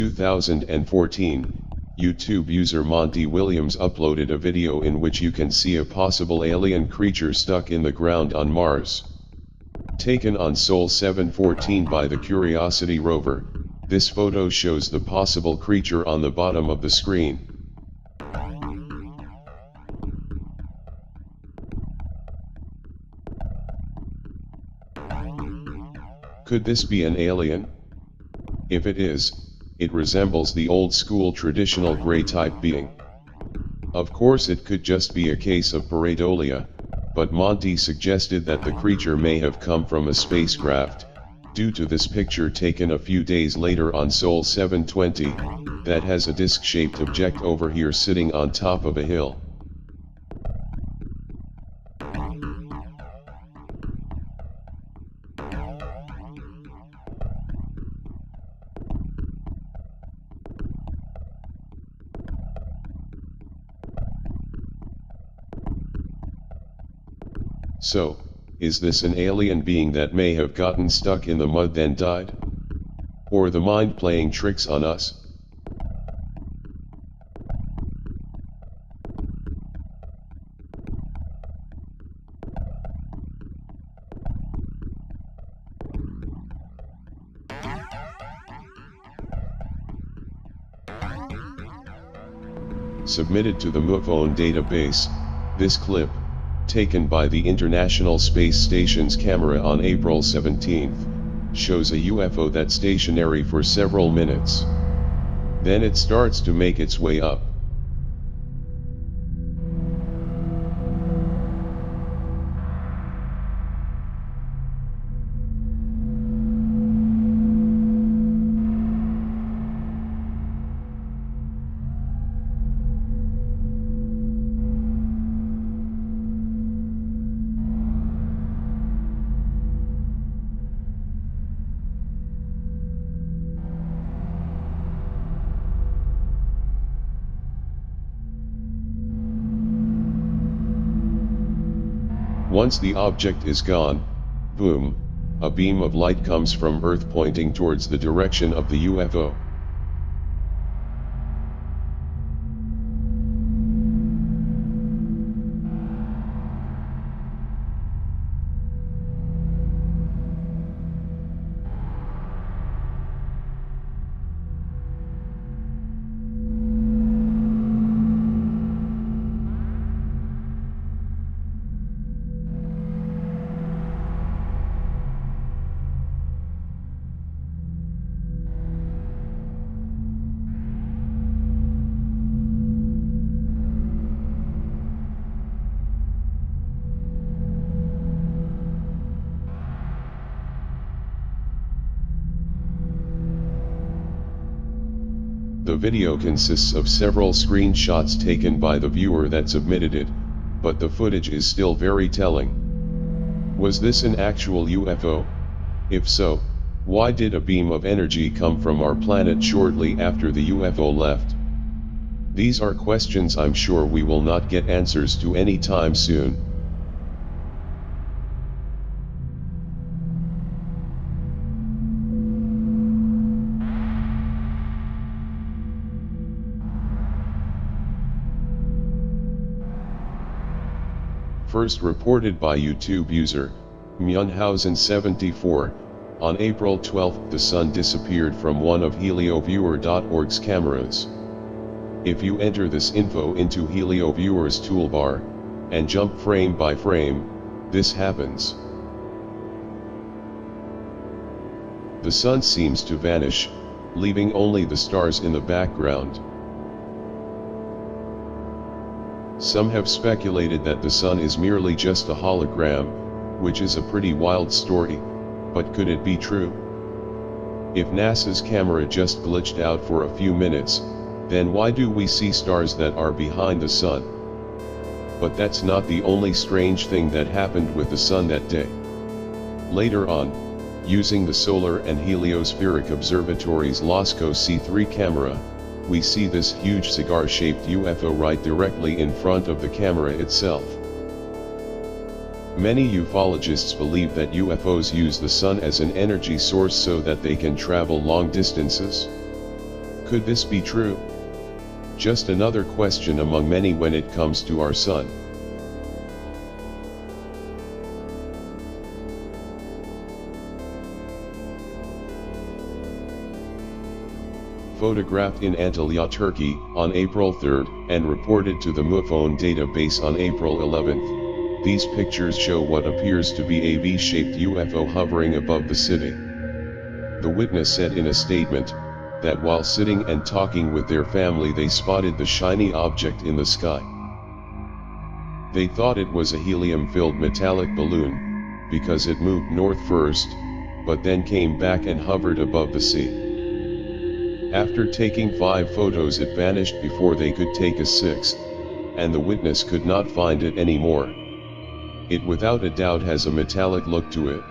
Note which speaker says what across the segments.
Speaker 1: 2014, YouTube user Monty Williams uploaded a video in which you can see a possible alien creature stuck in the ground on Mars. Taken on Sol 714 by the Curiosity rover, this photo shows the possible creature on the bottom of the screen. Could this be an alien? If it is, it resembles the old-school traditional gray-type being. Of course it could just be a case of pareidolia, but Monty suggested that the creature may have come from a spacecraft, due to this picture taken a few days later on Sol 720, that has a disc-shaped object over here sitting on top of a hill. So, is this an alien being that may have gotten stuck in the mud then died? Or the mind playing tricks on us? Submitted to the MUFON database, this clip, taken by the International Space Station's camera on April 17, shows a UFO that's stationary for several minutes. Then it starts to make its way up. Once the object is gone, boom, a beam of light comes from Earth pointing towards the direction of the UFO. The video consists of several screenshots taken by the viewer that submitted it, but the footage is still very telling. Was this an actual UFO? If so, why did a beam of energy come from our planet shortly after the UFO left? These are questions I'm sure we will not get answers to any time soon. First reported by YouTube user, Munhausen74, on April 12 the sun disappeared from one of HelioViewer.org's cameras. If you enter this info into HelioViewer's toolbar, and jump frame by frame, this happens. The sun seems to vanish, leaving only the stars in the background. Some have speculated that the sun is merely just a hologram, which is a pretty wild story, but could it be true? If NASA's camera just glitched out for a few minutes, then why do we see stars that are behind the sun? But that's not the only strange thing that happened with the sun that day. Later on, using the Solar and Heliospheric Observatory's LOSCO C3 camera, we see this huge cigar-shaped UFO right directly in front of the camera itself. Many ufologists believe that UFOs use the sun as an energy source so that they can travel long distances. Could this be true? Just another question among many when it comes to our sun. Photographed in Antalya, Turkey, on April 3, and reported to the MUFON database on April 11. These pictures show what appears to be a V-shaped UFO hovering above the city. The witness said in a statement that while sitting and talking with their family they spotted the shiny object in the sky. They thought it was a helium-filled metallic balloon, because it moved north first, but then came back and hovered above the sea. After taking 5 photos it vanished before they could take a 6th, and the witness could not find it anymore. It without a doubt has a metallic look to it.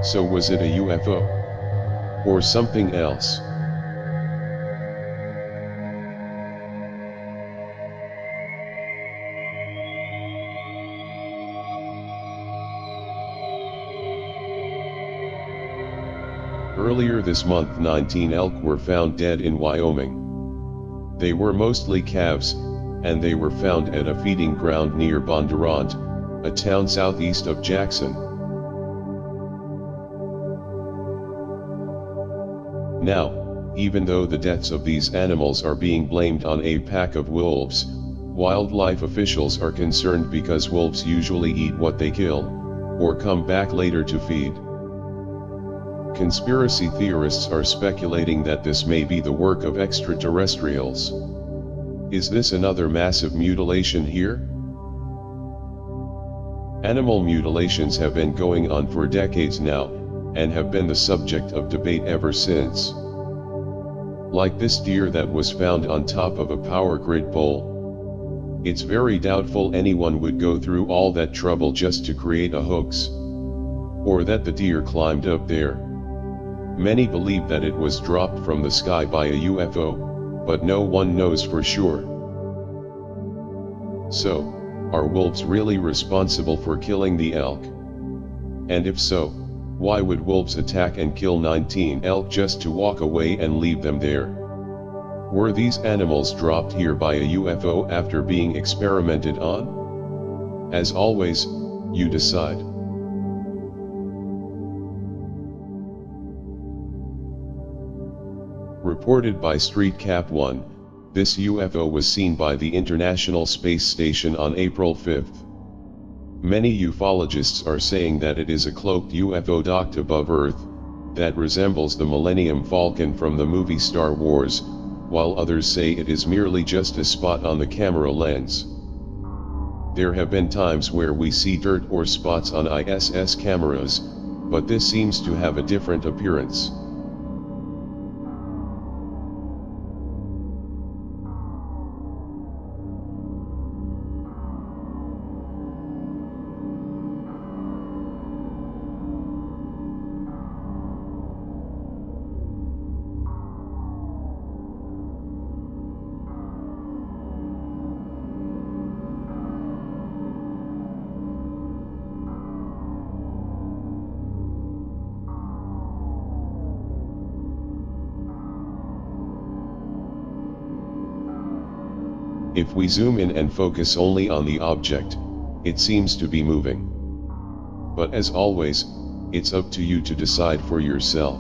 Speaker 1: So was it a UFO? Or something else? Earlier this month 19 elk were found dead in Wyoming. They were mostly calves, and they were found at a feeding ground near Bondurant, a town southeast of Jackson. Now, even though the deaths of these animals are being blamed on a pack of wolves, wildlife officials are concerned because wolves usually eat what they kill, or come back later to feed. Conspiracy theorists are speculating that this may be the work of extraterrestrials. Is this another massive mutilation here? Animal mutilations have been going on for decades now, and have been the subject of debate ever since. Like this deer that was found on top of a power grid pole. It's very doubtful anyone would go through all that trouble just to create a hoax. Or that the deer climbed up there. Many believe that it was dropped from the sky by a UFO, but no one knows for sure. So, are wolves really responsible for killing the elk? And if so, why would wolves attack and kill 19 elk just to walk away and leave them there? Were these animals dropped here by a UFO after being experimented on? As always, you decide. Reported by StreetCap 1, this UFO was seen by the International Space Station on April 5. Many ufologists are saying that it is a cloaked UFO docked above Earth, that resembles the Millennium Falcon from the movie Star Wars, while others say it is merely just a spot on the camera lens. There have been times where we see dirt or spots on ISS cameras, but this seems to have a different appearance. If we zoom in and focus only on the object, it seems to be moving. But as always, it's up to you to decide for yourself.